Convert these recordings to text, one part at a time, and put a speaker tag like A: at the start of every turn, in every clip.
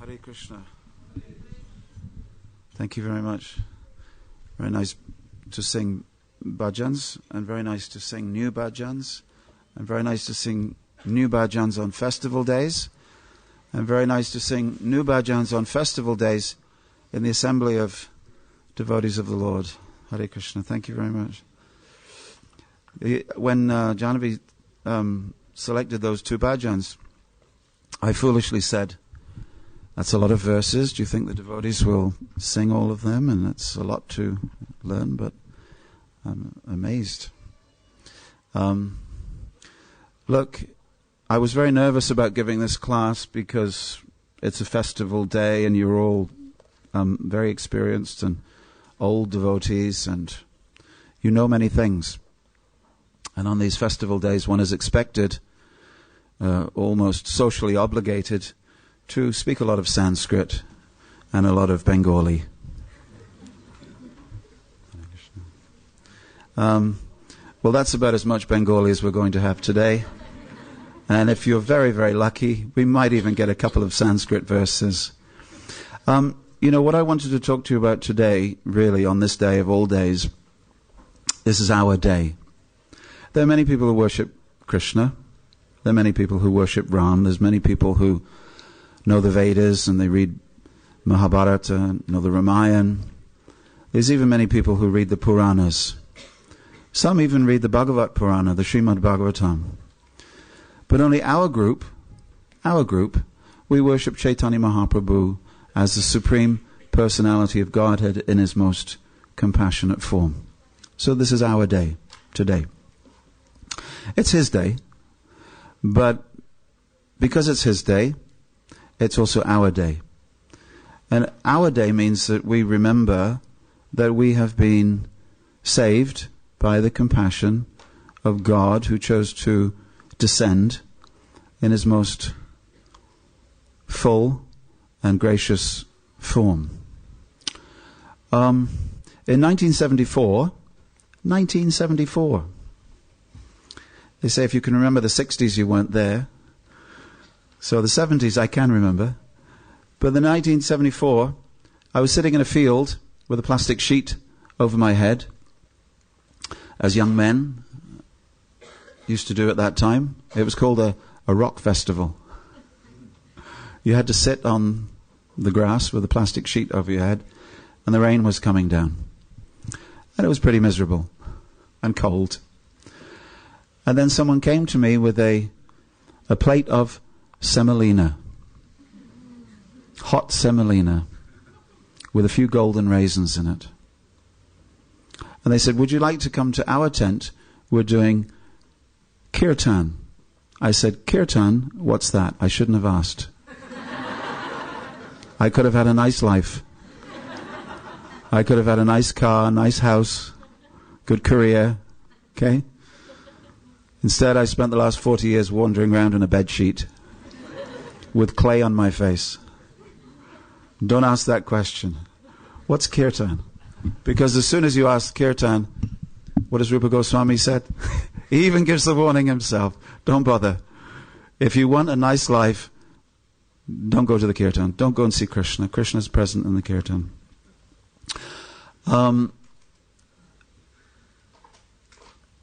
A: Hare Krishna. Thank you very much. Very nice to sing bhajans, and very nice to sing new bhajans, and very nice to sing new bhajans on festival days, and very nice to sing new bhajans on festival days in the assembly of devotees of the Lord. Hare Krishna. Thank you very much. When Jahnavi selected those two bhajans, I foolishly said, that's a lot of verses. Do you think the devotees will sing all of them? And it's a lot to learn, but I'm amazed. Look, I was very nervous about giving this class because it's a festival day and you're all very experienced and old devotees and you know many things. And on these festival days one is expected, almost socially obligated, to speak a lot of Sanskrit and a lot of Bengali. Well, that's about as much Bengali as we're going to have today. And if you're very, very lucky, we might even get a couple of Sanskrit verses. You know, what I wanted to talk to you about today, really, on this day of all days, this is our day. There are many people who worship Krishna. There are many people who worship Ram. There's many people who know the Vedas and they read Mahabharata, know the Ramayana. There's even many people who read the Puranas. Some even read the Bhagavat Purana, the Srimad Bhagavatam. But only our group, we worship Chaitanya Mahaprabhu as the Supreme Personality of Godhead in His most compassionate form. So this is our day, today. It's His day, but because it's His day, it's also our day. And our day means that we remember that we have been saved by the compassion of God who chose to descend in His most full and gracious form. In 1974, they say if you can remember the 60s, you weren't there. So the 70s I can remember. But in 1974, I was sitting in a field with a plastic sheet over my head, as young men used to do at that time. It was called a rock festival. You had to sit on the grass with a plastic sheet over your head, and the rain was coming down. And it was pretty miserable and cold. And then someone came to me with a plate of semolina, hot semolina, with a few golden raisins in it. And they said, would you like to come to our tent? We're doing kirtan. I said, kirtan? What's that? I shouldn't have asked. I could have had a nice life. I could have had a nice car, nice house, good career, okay? Instead, I spent the last 40 years wandering around in a bedsheet with clay on my face. Don't ask that question. What's kirtan? Because as soon as you ask kirtan, what does Rupa Goswami said? He even gives the warning himself. Don't bother. If you want a nice life, don't go to the kirtan. Don't go and see Krishna. Krishna is present in the kirtan.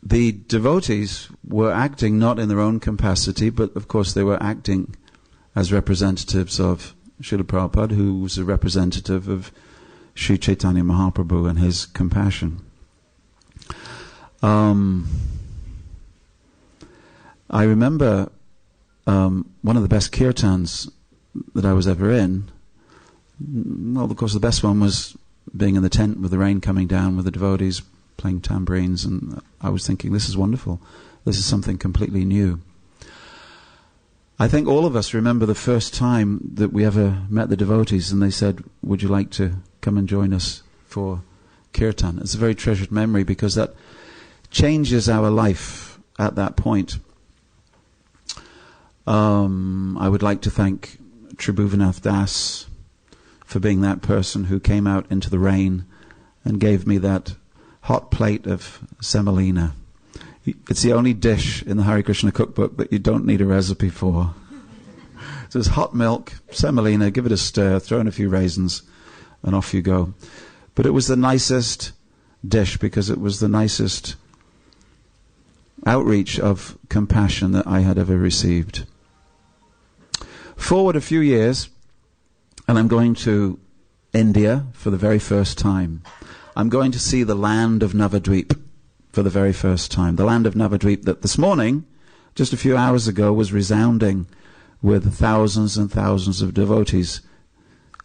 A: The devotees were acting not in their own capacity, but of course they were acting as representatives of Srila Prabhupada, who was a representative of Sri Chaitanya Mahaprabhu and his compassion. I remember one of the best kirtans that I was ever in. Well, of course, the best one was being in the tent with the rain coming down, with the devotees playing tambourines, and I was thinking, this is wonderful. This is something completely new. I think all of us remember the first time that we ever met the devotees and they said, would you like to come and join us for kirtan? It's a very treasured memory because that changes our life at that point. I would like to thank Tribhuvanath Das for being that person who came out into the rain and gave me that hot plate of semolina. It's the only dish in the Hare Krishna cookbook that you don't need a recipe for. So it's hot milk, semolina, give it a stir, throw in a few raisins, and off you go. But it was the nicest dish because it was the nicest outreach of compassion that I had ever received. Forward a few years, and I'm going to India for the very first time. I'm going to see the land of Navadvip for the very first time. The land of Navadvip that this morning, just a few hours ago, was resounding with thousands and thousands of devotees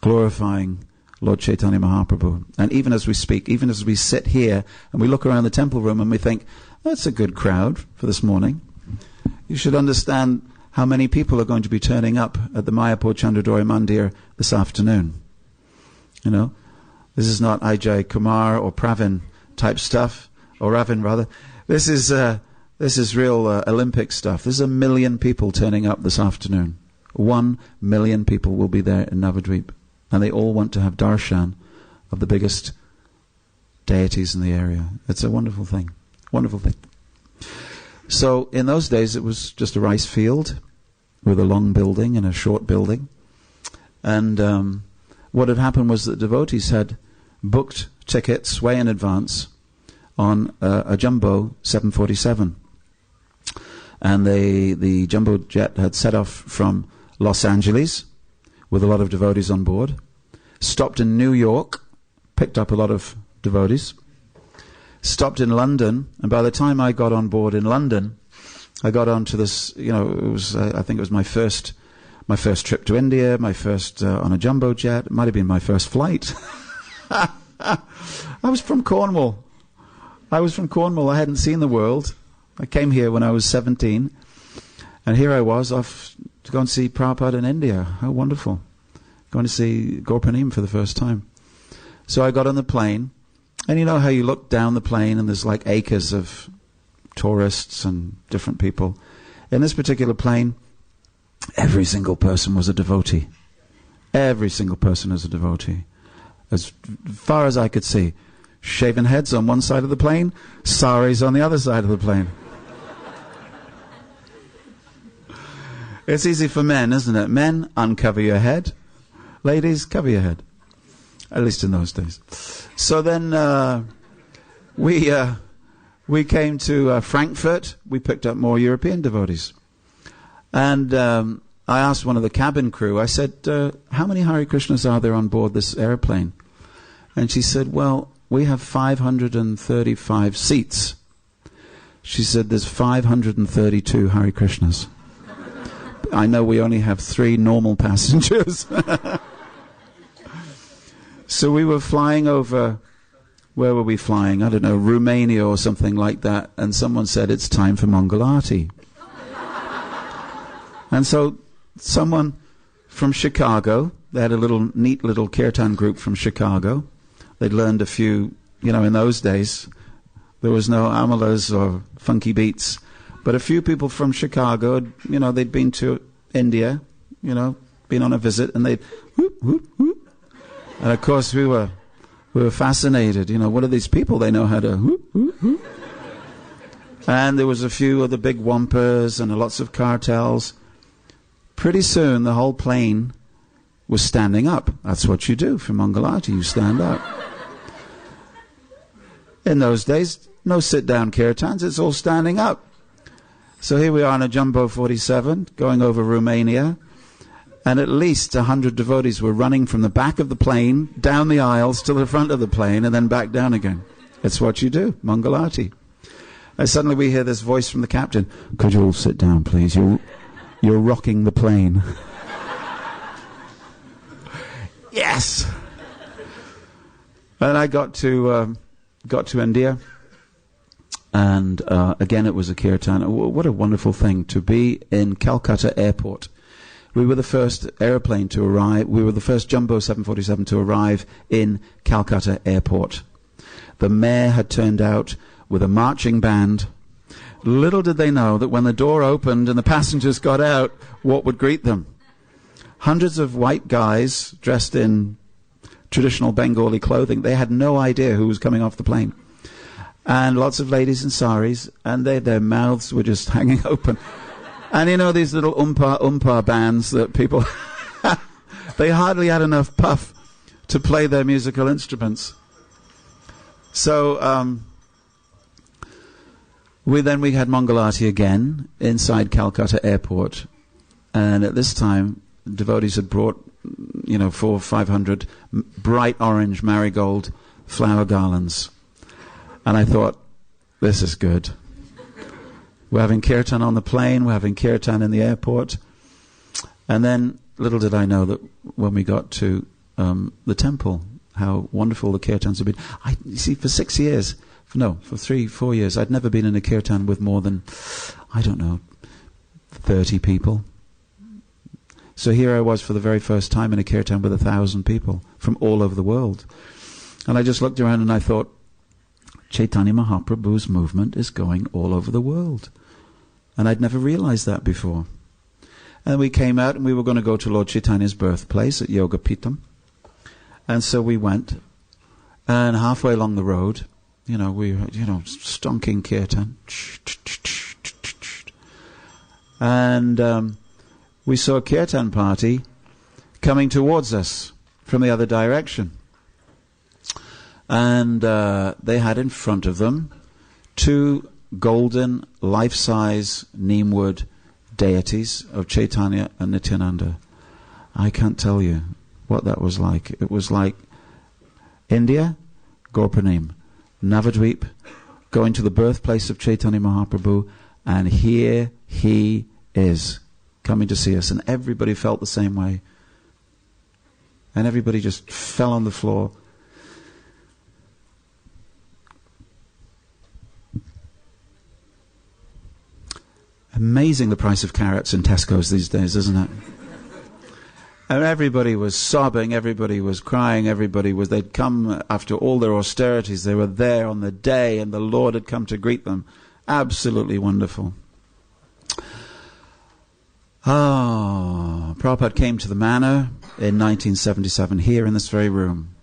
A: glorifying Lord Chaitanya Mahaprabhu. And even as we speak, even as we sit here and we look around the temple room and we think, that's a good crowd for this morning. You should understand how many people are going to be turning up at the Mayapur Chandrodaya Mandir this afternoon. You know, this is not Ajay Kumar or Pravin type stuff, or Ravin rather. This is real Olympic stuff. There's 1 million people turning up this afternoon. 1 million people will be there in Navadvip. And they all want to have darshan of the biggest deities in the area. It's a wonderful thing. Wonderful thing. So in those days it was just a rice field with a long building and a short building. And what had happened was that devotees had booked tickets way in advance on a jumbo 747. And the jumbo jet had set off from Los Angeles with a lot of devotees on board, stopped in New York, picked up a lot of devotees, stopped in London, and by the time I got on board in London, I got onto this, it was, I think it was my first trip to India, my first on a jumbo jet. It might have been my first flight. I was from Cornwall. I hadn't seen the world. I came here when I was 17, and here I was off to go and see Prabhupada in India. How wonderful. Going to see Gaura Purnima for the first time. So I got on the plane, and you know how you look down the plane and there's like acres of tourists and different people. In this particular plane, every single person was a devotee. Every single person is a devotee. As far as I could see. Shaven heads on one side of the plane, saris on the other side of the plane. It's easy for men, isn't it? Men, uncover your head. Ladies, cover your head. At least in those days. So then we came to Frankfurt. We picked up more European devotees. And I asked one of the cabin crew, I said, how many Hare Krishnas are there on board this airplane? And she said, well, we have 535 seats. She said, there's 532 Hare Krishnas. I know we only have 3 normal passengers. So we were flying over, where were we flying? I don't know, Romania or something like that. And someone said, it's time for Mangalati. And so someone from Chicago, they had a neat little kirtan group from Chicago. They'd learned a few, in those days, there was no amalas or funky beats. But a few people from Chicago, they'd been to India, been on a visit, and they'd whoop, whoop, whoop. And of course we were fascinated. What are these people? They know how to whoop, whoop, whoop. And there was a few of the big wampers and lots of cartels. Pretty soon the whole plane was standing up. That's what you do for Mangalati, you stand up. In those days, no sit-down kirtans, it's all standing up. So here we are on a Jumbo 47, going over Romania, and at least 100 devotees were running from the back of the plane, down the aisles to the front of the plane, and then back down again. It's what you do, Mangalati. And suddenly we hear this voice from the captain, could you all sit down, please? You're rocking the plane. Yes! And I got to India. And again, it was a kirtan. What a wonderful thing to be in Calcutta Airport. We were the first airplane to arrive. We were the first Jumbo 747 to arrive in Calcutta Airport. The mayor had turned out with a marching band. Little did they know that when the door opened and the passengers got out, what would greet them? Hundreds of white guys dressed in traditional Bengali clothing. They had no idea who was coming off the plane. And lots of ladies in saris, and their mouths were just hanging open. And you know these little umpa bands that people, they hardly had enough puff to play their musical instruments. So we had Mangalati again inside Calcutta airport. And at this time, devotees had brought, 400 or 500 bright orange marigold flower garlands. And I thought, this is good. We're having kirtan on the plane, we're having kirtan in the airport. And then, little did I know that when we got to the temple, how wonderful the kirtans have been. You see, for 6 years, for 3-4 years, I'd never been in a kirtan with more than, 30 people. So here I was for the very first time in a kirtan with 1,000 people from all over the world. And I just looked around and I thought, Chaitanya Mahaprabhu's movement is going all over the world. And I'd never realized that before. And we came out and we were going to go to Lord Chaitanya's birthplace at Yoga Pitam. And so we went. And halfway along the road, we stonking kirtan. And we saw a kirtan party coming towards us from the other direction. And they had in front of them 2 golden, life-size neem-wood deities of Chaitanya and Nityananda. I can't tell you what that was like. It was like India, Gaura Purnima, Navadvip, going to the birthplace of Chaitanya Mahaprabhu, and here he is, coming to see us. And everybody felt the same way. And everybody just fell on the floor. Amazing the price of carrots in Tesco's these days, isn't it? And everybody was sobbing, everybody was crying, they'd come after all their austerities, they were there on the day, and the Lord had come to greet them. Absolutely wonderful. Prabhupada came to the manor in 1977, here in this very room.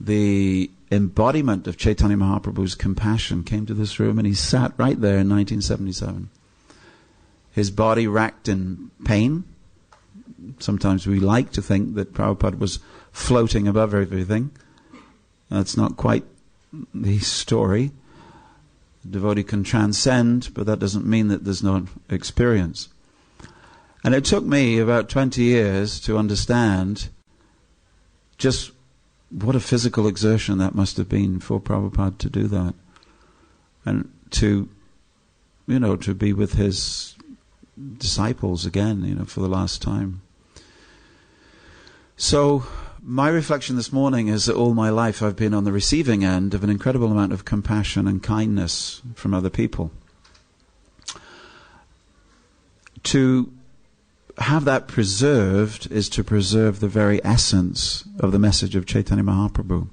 A: The embodiment of Chaitanya Mahaprabhu's compassion came to this room, and he sat right there in 1977. His body racked in pain. Sometimes we like to think that Prabhupada was floating above everything. That's not quite the story. The devotee can transcend, but that doesn't mean that there's no experience. And it took me about 20 years to understand just what a physical exertion that must have been for Prabhupada to do that. And to be with his disciples again, for the last time. So, my reflection this morning is that all my life I've been on the receiving end of an incredible amount of compassion and kindness from other people. To have that preserved is to preserve the very essence of the message of Chaitanya Mahaprabhu.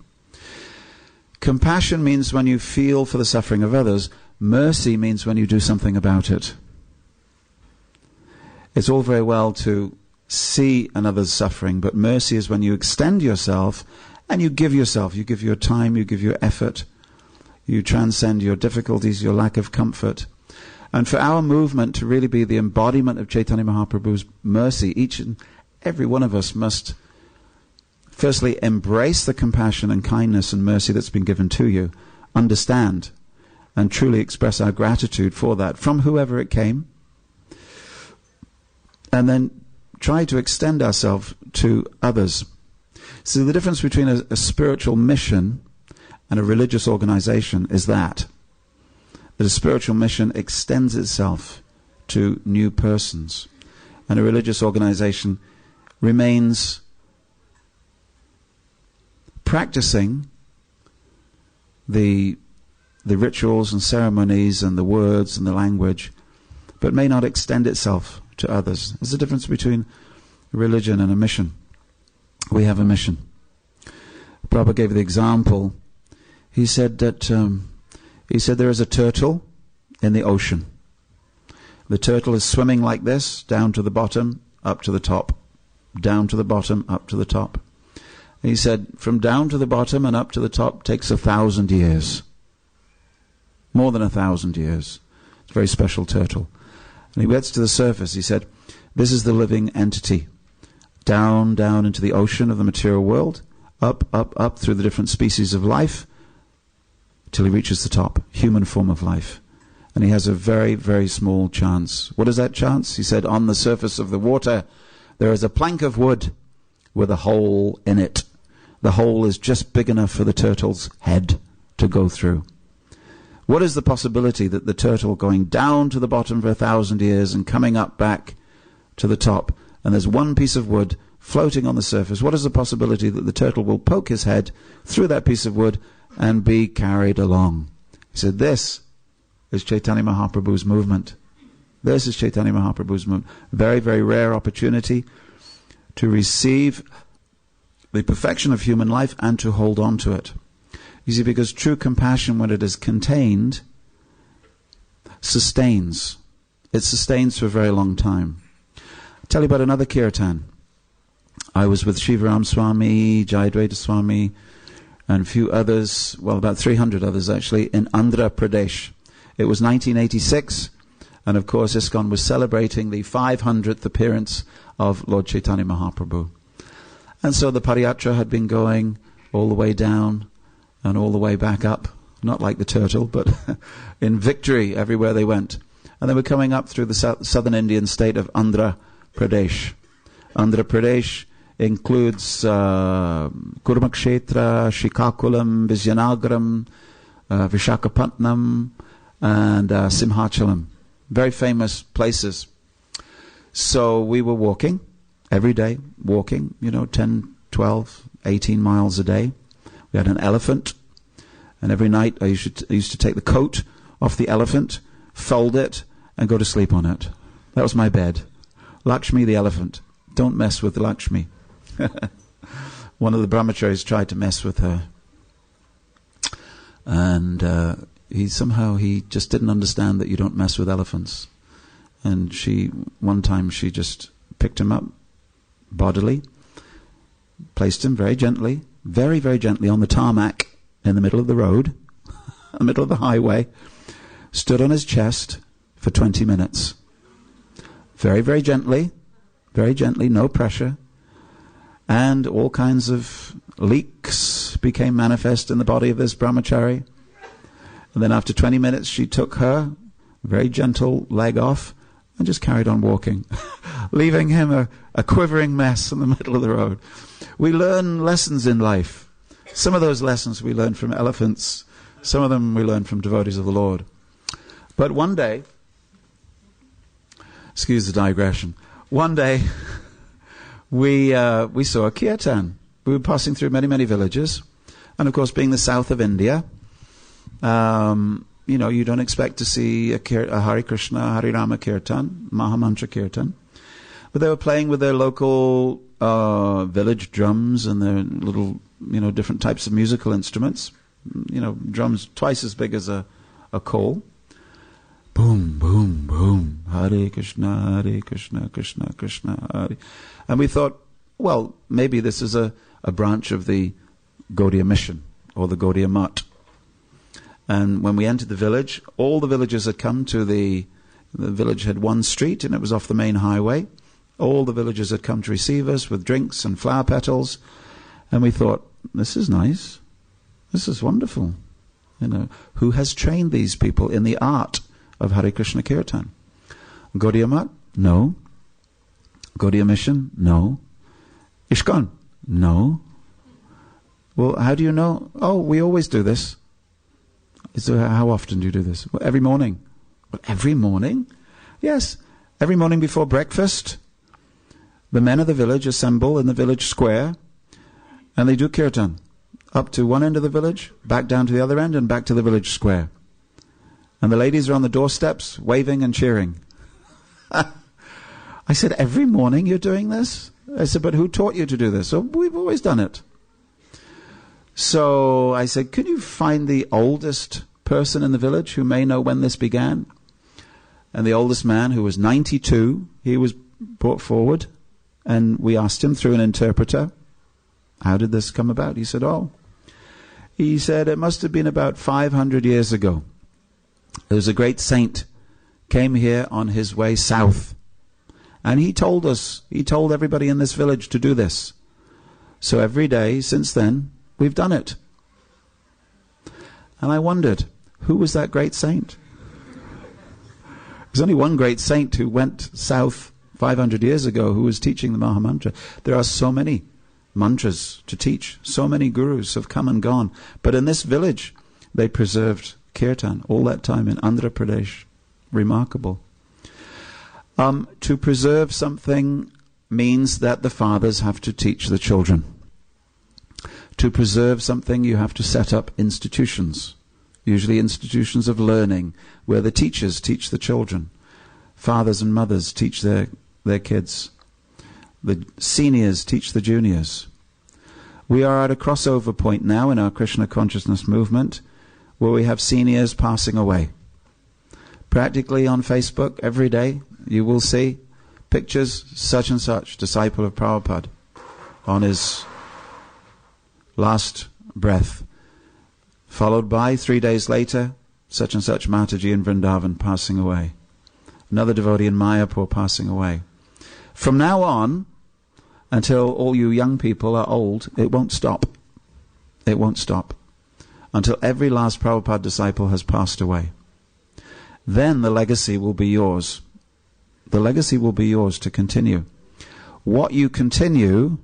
A: Compassion means when you feel for the suffering of others. Mercy means when you do something about it. It's all very well to see another's suffering, but mercy is when you extend yourself and you give yourself. You give your time, you give your effort, you transcend your difficulties, your lack of comfort. And for our movement to really be the embodiment of Chaitanya Mahaprabhu's mercy, each and every one of us must firstly embrace the compassion and kindness and mercy that's been given to you, understand, and truly express our gratitude for that from whoever it came, and then try to extend ourselves to others. So the difference between a spiritual mission and a religious organization is that a spiritual mission extends itself to new persons, and a religious organization remains practicing the rituals and ceremonies and the words and the language, but may not extend itself to others. There's a difference between a religion and a mission. We have a mission. Prabhupada gave the example. He said that there is a turtle in the ocean. The turtle is swimming like this, down to the bottom, up to the top, down to the bottom, up to the top. And he said, from down to the bottom and up to the top takes 1,000 years. More than 1,000 years. It's a very special turtle. And he gets to the surface. He said, this is the living entity. Down, down into the ocean of the material world, up, up, up through the different species of life, till he reaches the top, human form of life. And he has a very, very small chance. What is that chance? He said, on the surface of the water, there is a plank of wood with a hole in it. The hole is just big enough for the turtle's head to go through. What is the possibility that the turtle going down to the bottom for 1,000 years and coming up back to the top, and there's one piece of wood floating on the surface, what is the possibility that the turtle will poke his head through that piece of wood and be carried along? He said, this is Chaitanya Mahaprabhu's movement. This is Chaitanya Mahaprabhu's movement. Very, very rare opportunity to receive the perfection of human life and to hold on to it. You see, because true compassion, when it is contained, sustains. It sustains for a very long time. I'll tell you about another kirtan. I was with Shivaram Swami, Jayadvaita Swami, and a few others, well, about 300 others actually, in Andhra Pradesh. It was 1986, and of course ISKCON was celebrating the 500th appearance of Lord Chaitanya Mahaprabhu. And so the Pariyatra had been going all the way down and all the way back up, not like the turtle, but in victory everywhere they went. And they were coming up through the southern Indian state of Andhra Pradesh. Andhra Pradesh includes Kurmakshetra, Srikakulam, Vizianagaram, Vishakhapatnam, and Simhachalam. Very famous places. So we were walking, every day, walking, 10, 12, 18 miles a day. We had an elephant, and every night I used to take the coat off the elephant, fold it, and go to sleep on it. That was my bed. Lakshmi the elephant. Don't mess with Lakshmi. One of the brahmacharis tried to mess with her. And he just didn't understand that you don't mess with elephants. And one time she just picked him up bodily, placed him very gently, very, very gently on the tarmac in the middle of the road, in the middle of the highway, stood on his chest for 20 minutes. Very, very gently, no pressure. And all kinds of leaks became manifest in the body of this brahmachari. And then after 20 minutes, she took her very gentle leg off and just carried on walking, leaving him a quivering mess in the middle of the road. We learn lessons in life. Some of those lessons we learn from elephants. Some of them we learn from devotees of the Lord. But one day, excuse the digression, one day we saw a kirtan. We were passing through many, many villages. And of course, being the south of India, you don't expect to see a Hare Krishna, Hare Rama kirtan, Mahamantra kirtan. But they were playing with their local village drums and their little, different types of musical instruments. Drums twice as big as a coal. Boom, boom, boom. Hare Krishna, Krishna Krishna, Hare. And we thought, well, maybe this is a branch of the Gaudiya mission or the Gaudiya Mutt. And when we entered the village, all the villagers had come to the village had one street and it was off the main highway. All the villagers had come to receive us with drinks and flower petals. And we thought, this is nice. This is wonderful. Who has trained these people in the art of Hare Krishna Kirtan? Gaudiya Mutt? No. Gaudiya Mission? No. ISKCON? No. Well, how do you know? Oh, we always do this. So how often do you do this? Well, every morning. Well, every morning? Yes. Every morning before breakfast, the men of the village assemble in the village square and they do kirtan. Up to one end of the village, back down to the other end, and back to the village square. And the ladies are on the doorsteps, waving and cheering. I said, every morning you're doing this? I said, but who taught you to do this? Oh, we've always done it. So I said, could you find the oldest person in the village who may know when this began? And the oldest man, who was 92, he was brought forward, and we asked him through an interpreter, how did this come about? He said, it must have been about 500 years ago. There was a great saint came here on his way south. And he told everybody in this village to do this. So every day since then, we've done it. And I wondered, who was that great saint? There's only one great saint who went south 500 years ago who was teaching the Maha Mantra. There are so many mantras to teach. So many gurus have come and gone. But in this village, they preserved kirtan all that time in Andhra Pradesh. Remarkable. To preserve something means that the fathers have to teach the children. To preserve something, you have to set up institutions, usually institutions of learning, where the teachers teach the children. Fathers and mothers teach their kids. The seniors teach the juniors. We are at a crossover point now in our Krishna consciousness movement, where we have seniors passing away. Practically on Facebook every day you will see pictures, such and such, disciple of Prabhupada, on his last breath, followed by 3 days later, such and such Mataji in Vrindavan passing away. Another devotee in Mayapur passing away. From now on, until all you young people are old, it won't stop. It won't stop. Until every last Prabhupada disciple has passed away. Then the legacy will be yours. The legacy will be yours to continue. What you continue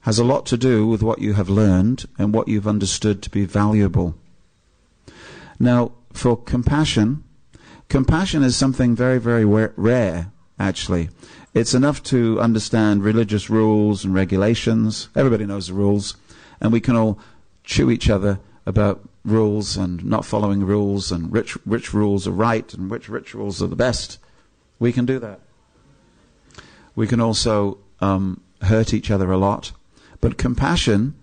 A: has a lot to do with what you have learned and what you've understood to be valuable. Now, for compassion is something very, very rare, actually. It's enough to understand religious rules and regulations. Everybody knows the rules. And we can all chew each other about rules and not following rules and which rules are right and which rules are the best. We can do that. We can also hurt each other a lot. But compassion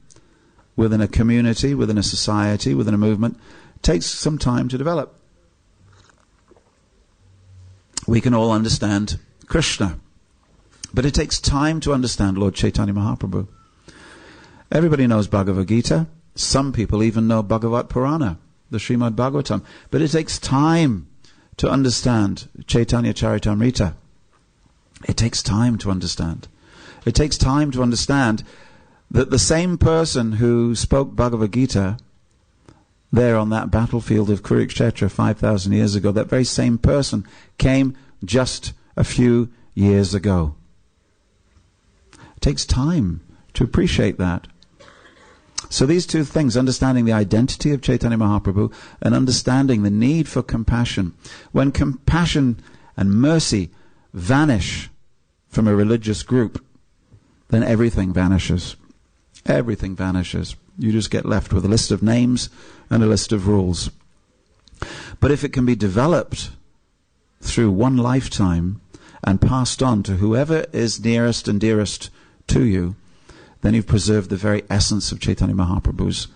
A: within a community, within a society, within a movement, takes some time to develop. We can all understand Krishna, but it takes time to understand Lord Chaitanya Mahaprabhu. Everybody knows Bhagavad Gita. Some people even know Bhagavat Purana, the Srimad Bhagavatam. But it takes time to understand Chaitanya Charitamrita. It takes time to understand. It takes time to understand that the same person who spoke Bhagavad Gita there on that battlefield of Kurukshetra 5,000 years ago, that very same person came just a few years ago. It takes time to appreciate that. So these two things, understanding the identity of Chaitanya Mahaprabhu and understanding the need for compassion. When compassion and mercy vanish from a religious group, then everything vanishes. Everything vanishes. You just get left with a list of names and a list of rules. But if it can be developed through one lifetime and passed on to whoever is nearest and dearest to you, then you've preserved the very essence of Chaitanya Mahaprabhu's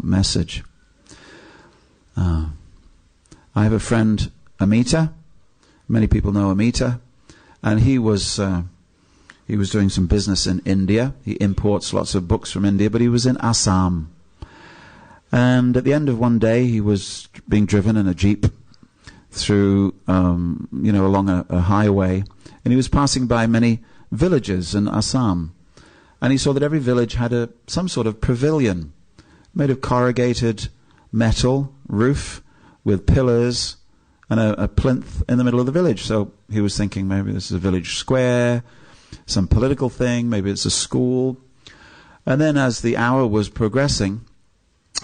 A: message. I have a friend, Amita. Many people know Amita. And he was doing some business in India. He imports lots of books from India, but he was in Assam. And at the end of one day, he was being driven in a jeep through, along a highway. And he was passing by many villages in Assam. And he saw that every village had some sort of pavilion made of corrugated metal roof with pillars and a plinth in the middle of the village. So he was thinking maybe this is a village square, some political thing, maybe it's a school. And then as the hour was progressing,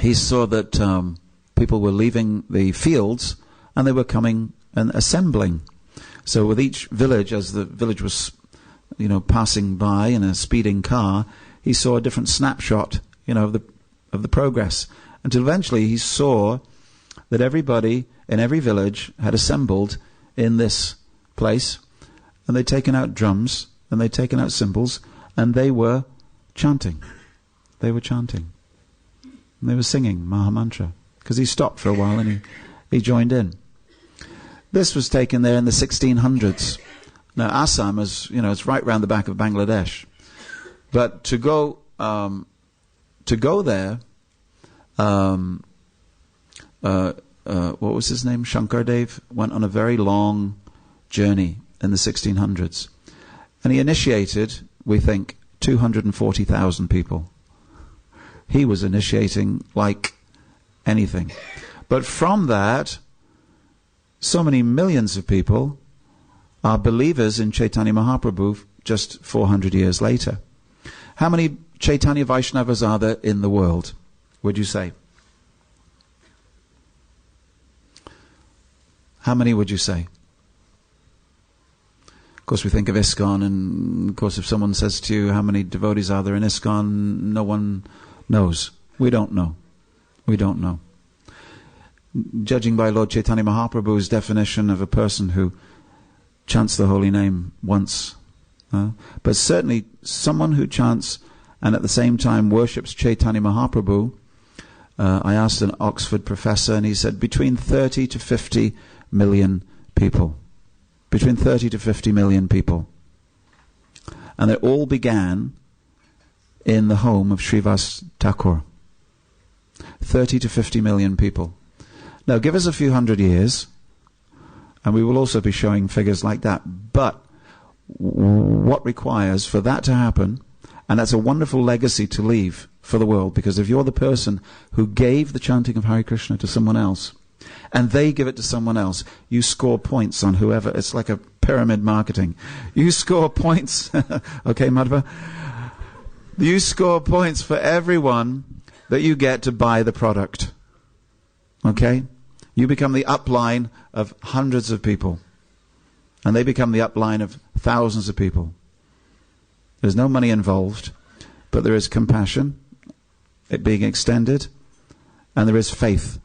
A: he saw that people were leaving the fields and they were coming and assembling. So with each village, as the village was passing by in a speeding car, he saw a different snapshot, of the progress, until eventually he saw that everybody in every village had assembled in this place, and they'd taken out drums and they'd taken out cymbals, and they were chanting. They were chanting. And they were singing Maha Mantra, because he stopped for a while and he joined in. This was taken there in the 1600s. Now, Assam is, it's right round the back of Bangladesh. But to go there, what was his name? Shankardev went on a very long journey in the 1600s. And he initiated, we think, 240,000 people. He was initiating like anything. But from that, so many millions of people are believers in Chaitanya Mahaprabhu just 400 years later. How many Chaitanya Vaishnavas are there in the world, would you say? How many would you say? Of course, we think of ISKCON, and of course, if someone says to you, how many devotees are there in ISKCON, no one knows. We don't know. We don't know. Judging by Lord Chaitanya Mahaprabhu's definition of a person who chants the holy name once, but certainly someone who chants and at the same time worships Chaitanya Mahaprabhu, I asked an Oxford professor, and he said between 30 to 50 million people. Between 30 to 50 million people. And it all began in the home of Srivas Thakur. 30 to 50 million people. Now give us a few hundred years, and we will also be showing figures like that. But what requires for that to happen, and that's a wonderful legacy to leave for the world, because if you're the person who gave the chanting of Hare Krishna to someone else, and they give it to someone else, you score points on whoever. It's like a pyramid marketing. You score points. Okay, Madhva? You score points for everyone that you get to buy the product. Okay? You become the upline of hundreds of people. And they become the upline of thousands of people. There's no money involved, but there is compassion, it being extended, and there is faith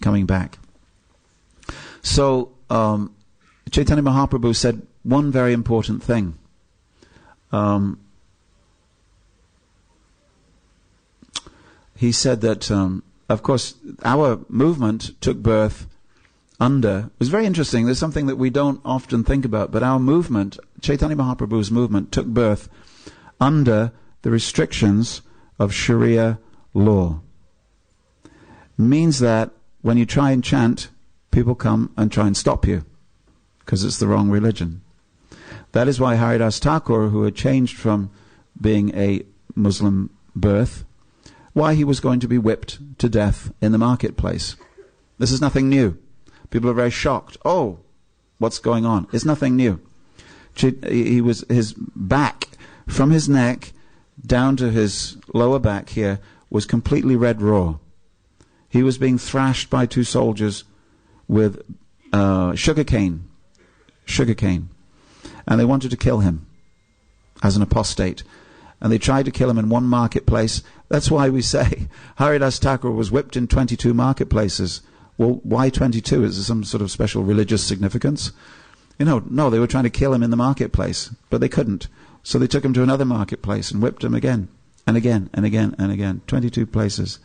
A: coming back. So, Chaitanya Mahaprabhu said one very important thing. He said that, of course, our movement took birth under, it was very interesting, there's something that we don't often think about, but our movement, Chaitanya Mahaprabhu's movement, took birth under the restrictions of Sharia law. Means that when you try and chant, people come and try and stop you, because it's the wrong religion. That is why Haridas Thakur, who had changed from being a Muslim birth, why he was going to be whipped to death in the marketplace. This is nothing new. People are very shocked. Oh, what's going on? It's nothing new. He was, his back, from his neck down to his lower back here, was completely red raw. He was being thrashed by two soldiers with sugarcane, and they wanted to kill him as an apostate. And they tried to kill him in one marketplace. That's why we say Haridas Thakur was whipped in 22 marketplaces. Well, why 22? Is there some sort of special religious significance? No, they were trying to kill him in the marketplace, but they couldn't. So they took him to another marketplace and whipped him again, and again, and again, and again. 22 places.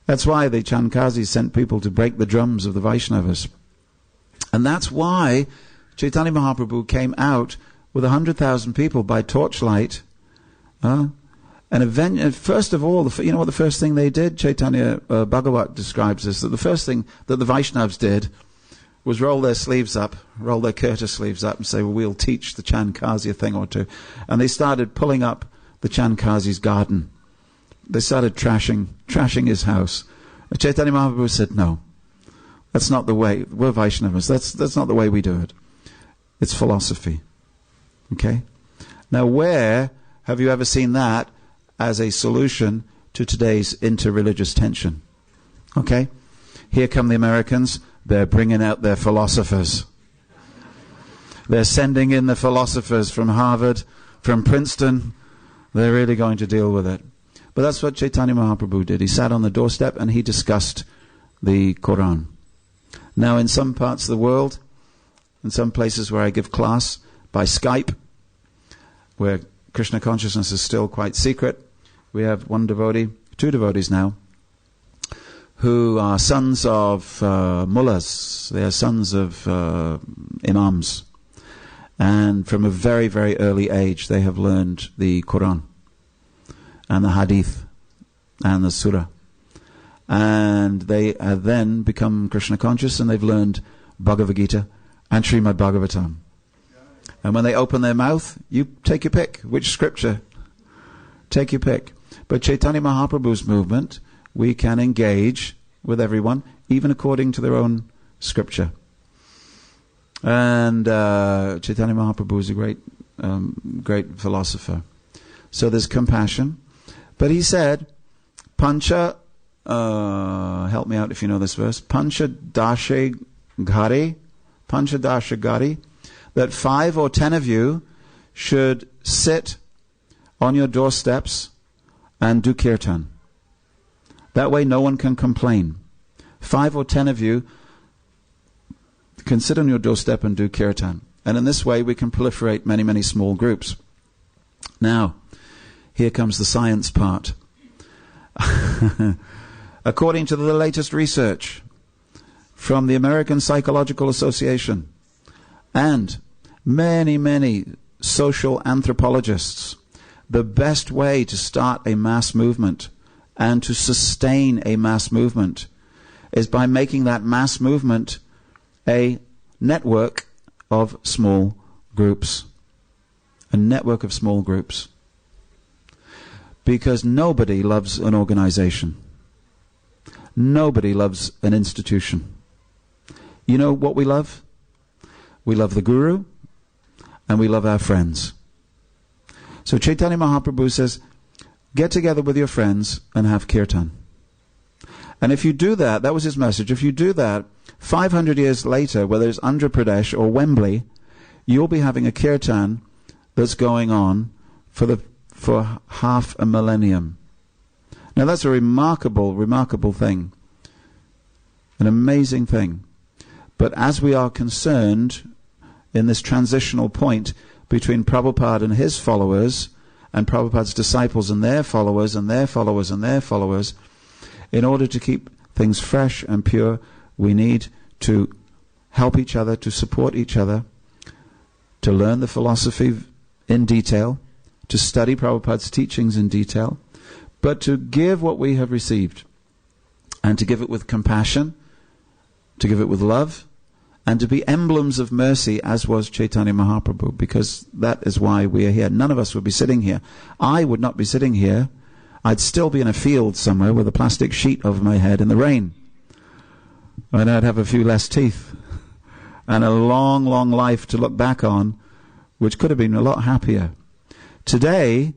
A: That's why the Chankazis sent people to break the drums of the Vaishnavas. And that's why Chaitanya Mahaprabhu came out with 100,000 people by torchlight. And first of all, you know what the first thing they did? Chaitanya Bhagavat describes this, that the first thing that the Vaishnavas did was roll their sleeves up, roll their kurta sleeves up and say, well, we'll teach the Chankazi a thing or two. And they started pulling up the Chankazi's garden. They started trashing his house. And Chaitanya Mahaprabhu said, no, that's not the way. We're Vaishnavas. That's not the way we do it. It's philosophy. Okay? Now, where have you ever seen that as a solution to today's interreligious tension? Okay? Here come the Americans. They're bringing out their philosophers. They're sending in the philosophers from Harvard, from Princeton. They're really going to deal with it. But that's what Chaitanya Mahaprabhu did. He sat on the doorstep and he discussed the Quran. Now, in some parts of the world, in some places where I give class by Skype, where Krishna consciousness is still quite secret, we have one devotee, two devotees now, who are sons of mullahs. They are sons of imams. And from a very, very early age, they have learned the Quran and the Hadith and the Surah. and they have then become Krishna conscious, and they've learned Bhagavad Gita and Srimad Bhagavatam. And when they open their mouth, you take your pick. Which scripture? Take your pick. But Chaitanya Mahaprabhu's movement, we can engage with everyone, even according to their own scripture. And Chaitanya Mahaprabhu is a great philosopher. So there's compassion. But he said, Pancha, help me out if you know this verse, Pancha Dashe Gari, that 5 or 10 of you should sit on your doorsteps and do kirtan. That way no one can complain. 5 or 10 of you can sit on your doorstep and do kirtan. And in this way we can proliferate many, many small groups. Now, here comes the science part. According to the latest research from the American Psychological Association and many, many social anthropologists, the best way to start a mass movement and to sustain a mass movement is by making that mass movement a network of small groups. A network of small groups. Because nobody loves an organization. Nobody loves an institution. You know what we love? We love the Guru, and we love our friends. So Chaitanya Mahaprabhu says, get together with your friends and have kirtan. And if you do that, that was his message, if you do that, 500 years later, whether it's Andhra Pradesh or Wembley, you'll be having a kirtan that's going on for half a millennium. Now that's a remarkable, remarkable thing. An amazing thing. But as we are concerned in this transitional point between Prabhupada and his followers, and Prabhupada's disciples and their followers, and their followers, and their followers, in order to keep things fresh and pure, we need to help each other, to support each other, to learn the philosophy in detail, to study Prabhupada's teachings in detail, but to give what we have received, and to give it with compassion, to give it with love, and to be emblems of mercy, as was Chaitanya Mahaprabhu, because that is why we are here. None of us would be sitting here. I would not be sitting here. I'd still be in a field somewhere with a plastic sheet over my head in the rain. And I'd have a few less teeth. And a long, long life to look back on, which could have been a lot happier. Today,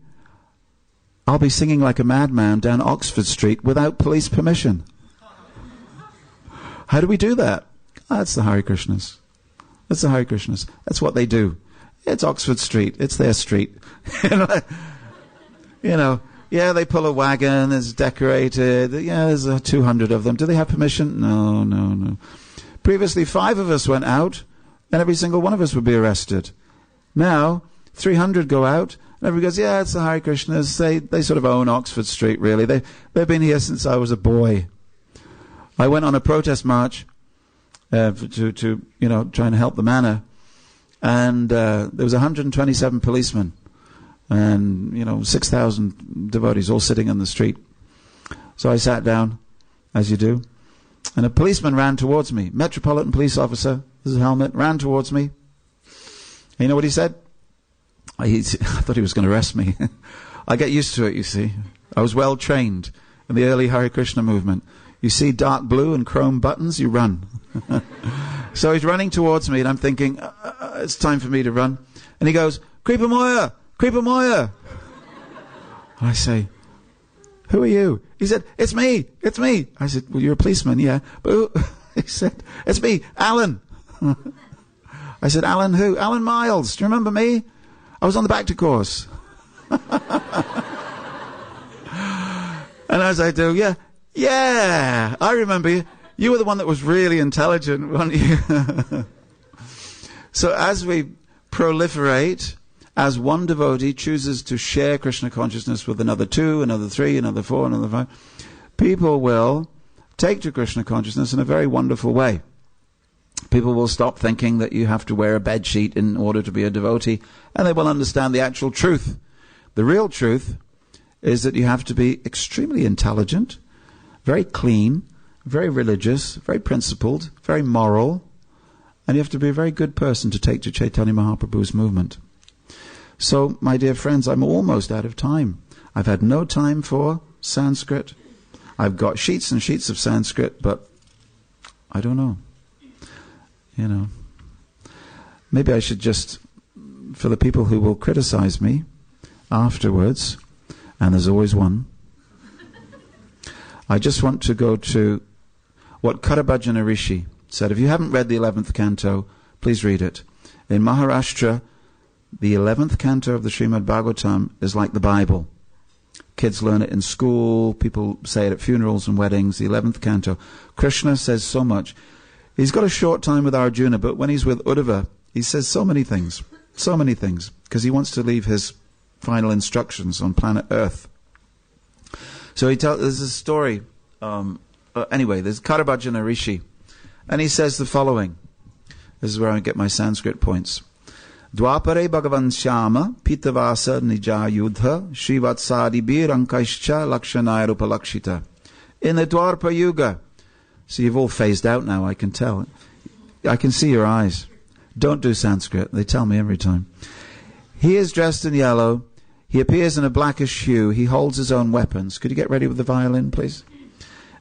A: I'll be singing like a madman down Oxford Street without police permission. How do we do that? That's the Hare Krishnas. That's the Hare Krishnas. That's what they do. It's Oxford Street. It's their street. Yeah, they pull a wagon. It's decorated. Yeah, there's 200 of them. Do they have permission? No. Previously, 5 of us went out, and every single one of us would be arrested. Now, 300 go out, and everybody goes, yeah, it's the Hare Krishnas. They sort of own Oxford Street, really. They've been here since I was a boy. I went on a protest march to trying to help the manor, and there was 127 policemen, and 6,000 devotees all sitting on the street. So I sat down, as you do, and a policeman ran towards me, Metropolitan Police Officer, with his helmet, ran towards me. And you know what he said? I thought he was going to arrest me. I get used to it, you see. I was well trained in the early Hare Krishna movement. You see dark blue and chrome buttons, you run. So he's running towards me, and I'm thinking, it's time for me to run. And he goes, Kripamoya! Kripamoya! And I say, who are you? He said, it's me! I said, well, you're a policeman, yeah. But who? He said, it's me, Alan! I said, Alan who? Alan Miles. Do you remember me? I was on the Bhakti course. And as I do, yeah, I remember you. You were the one that was really intelligent, weren't you? So as we proliferate, as one devotee chooses to share Krishna consciousness with another 2, another 3, another 4, another 5, people will take to Krishna consciousness in a very wonderful way. People will stop thinking that you have to wear a bedsheet in order to be a devotee, and they will understand the actual truth. The real truth is that you have to be extremely intelligent, very clean, very religious, very principled, very moral, and you have to be a very good person to take to Chaitanya Mahaprabhu's movement. So, my dear friends, I'm almost out of time. I've had no time for Sanskrit. I've got sheets and sheets of Sanskrit, but I don't know. You know, maybe I should just, for the people who will criticize me afterwards, and there's always one, I just want to go to what Karabhajana Rishi said. If you haven't read the 11th canto, please read it. In Maharashtra, the 11th canto of the Srimad Bhagavatam is like the Bible. Kids learn it in school, people say it at funerals and weddings, the 11th canto. Krishna says so much. He's got a short time with Arjuna, but when he's with Uddhava, he says so many things, because he wants to leave his final instructions on planet Earth. So there's a story, anyway, there's Karabhajana Rishi, and he says the following. This is where I get my Sanskrit points. Dwapare Bhagavan Shyama Pitavasa Nija Yudha Srivatsadi Birankaischa Lakshanaya Rupalakshita. In the Dwapara Yuga. So you've all phased out now, I can tell. I can see your eyes. Don't do Sanskrit, they tell me every time. He is dressed in yellow. He appears in a blackish hue. He holds his own weapons. Could you get ready with the violin, please?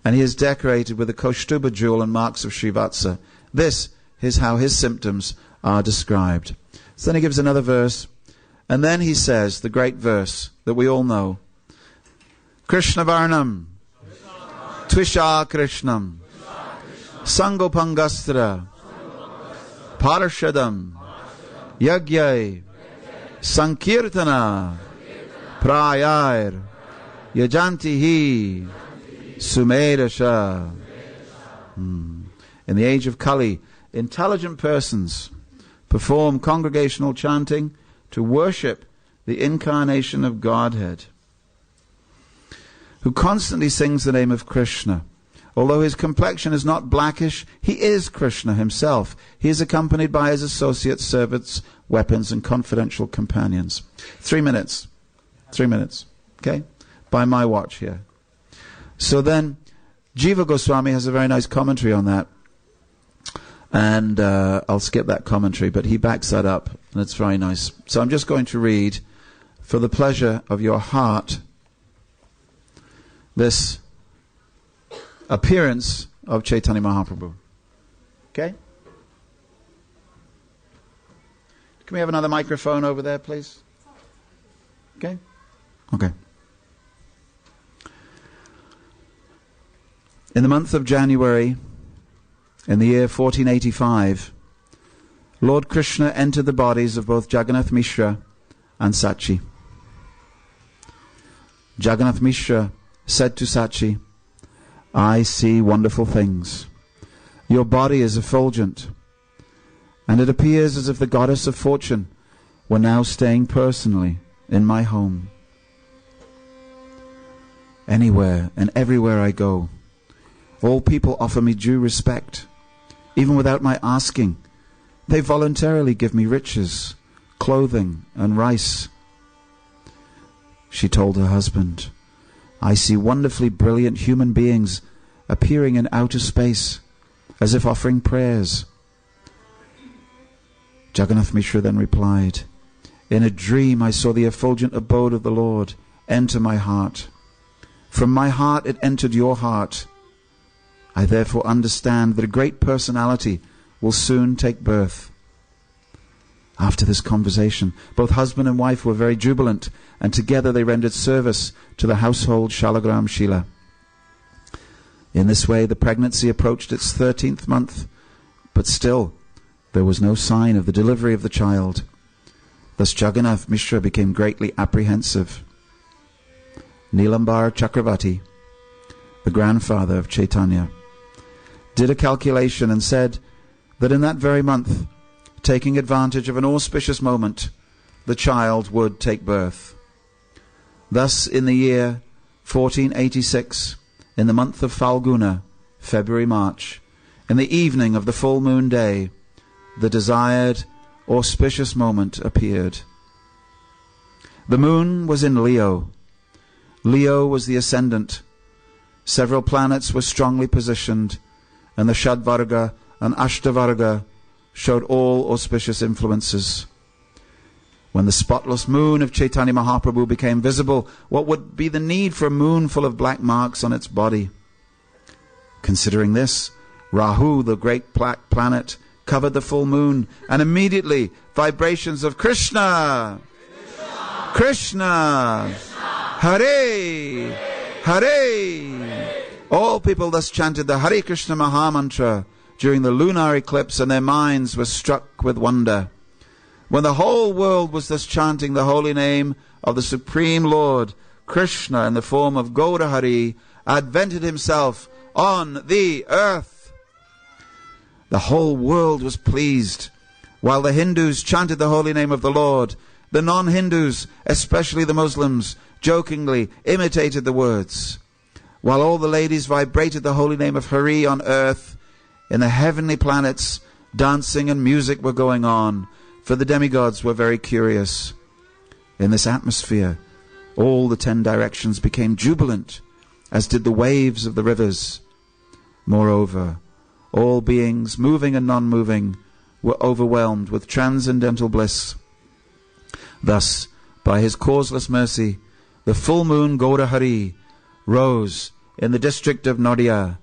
A: And he is decorated with a Kaustuba jewel and marks of Srivatsa. This is how his symptoms are described. So then he gives another verse. And then he says, the great verse that we all know. Krishna Varnam, Tvisha Krishnam, Sangopangastra, Parashadam, Yagyai, Sankirtana, Prayar, Yajantihi, Sumedasha. In the age of Kali, intelligent persons perform congregational chanting to worship the incarnation of Godhead, who constantly sings the name of Krishna. Although his complexion is not blackish, he is Krishna himself. He is accompanied by his associates, servants, weapons, and confidential companions. 3 minutes. 3 minutes. Okay? By my watch here. So then, Jiva Goswami has a very nice commentary on that. And I'll skip that commentary, but he backs that up, and it's very nice. So I'm just going to read, for the pleasure of your heart, this appearance of Chaitanya Mahaprabhu. Okay? Can we have another microphone over there, please? Okay? Okay. In the month of January, in the year 1485, Lord Krishna entered the bodies of both Jagannath Mishra and Sachi. Jagannath Mishra said to Sachi, I see wonderful things. Your body is effulgent, and it appears as if the goddess of fortune were now staying personally in my home. Anywhere and everywhere I go, all people offer me due respect. Even without my asking, they voluntarily give me riches, clothing, and rice. She told her husband, I see wonderfully brilliant human beings appearing in outer space, as if offering prayers. Jagannath Mishra then replied, in a dream I saw the effulgent abode of the Lord enter my heart. From my heart it entered your heart. I therefore understand that a great personality will soon take birth. After this conversation, both husband and wife were very jubilant, and together they rendered service to the household Shalagram Shila. In this way, the pregnancy approached its 13th month, but still there was no sign of the delivery of the child. Thus Jagannath Mishra became greatly apprehensive. Nilambar Chakravarti, the grandfather of Chaitanya, did a calculation and said that in that very month, taking advantage of an auspicious moment, the child would take birth. Thus, in the year 1486, in the month of Falguna, February-March, in the evening of the full moon day, the desired auspicious moment appeared. The moon was in Leo. Leo was the ascendant. Several planets were strongly positioned, and the Shadvarga and Ashtavarga showed all auspicious influences. When the spotless moon of Chaitanya Mahaprabhu became visible, what would be the need for a moon full of black marks on its body? Considering this, Rahu, the great black planet, covered the full moon, and immediately vibrations of Krishna, Krishna, Hare, Hare. All people thus chanted the Hare Krishna Maha Mantra during the lunar eclipse, and their minds were struck with wonder. When the whole world was thus chanting the holy name of the Supreme Lord, Krishna, in the form of Gaura Hari, advented himself on the earth. The whole world was pleased. While the Hindus chanted the holy name of the Lord, the non-Hindus, especially the Muslims, jokingly imitated the words. While all the ladies vibrated the holy name of Hari on earth, in the heavenly planets, dancing and music were going on, for the demigods were very curious. In this atmosphere, all the 10 directions became jubilant, as did the waves of the rivers. Moreover, all beings, moving and non-moving, were overwhelmed with transcendental bliss. Thus, by his causeless mercy, the full moon Gaura Hari rose in the district of Nadia,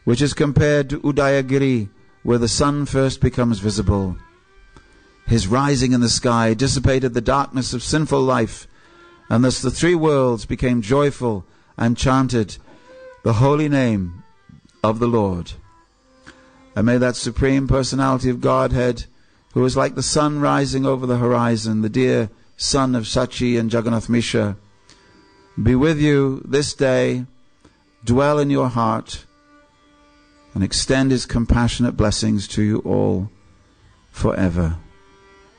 A: which is compared to Udayagiri, where the sun first becomes visible. His rising in the sky dissipated the darkness of sinful life, and thus the 3 worlds became joyful and chanted the holy name of the Lord. And may that Supreme Personality of Godhead, who is like the sun rising over the horizon, the dear son of Sachi and Jagannath Misha, be with you this day, dwell in your heart, and extend his compassionate blessings to you all forever.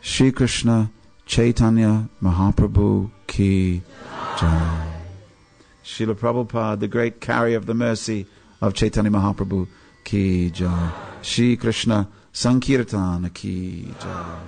A: Shri Krishna Chaitanya Mahaprabhu Ki Jai. Srila Prabhupada, the great carrier of the mercy of Chaitanya Mahaprabhu Ki Jai. Shri Krishna Sankirtana Ki Jai.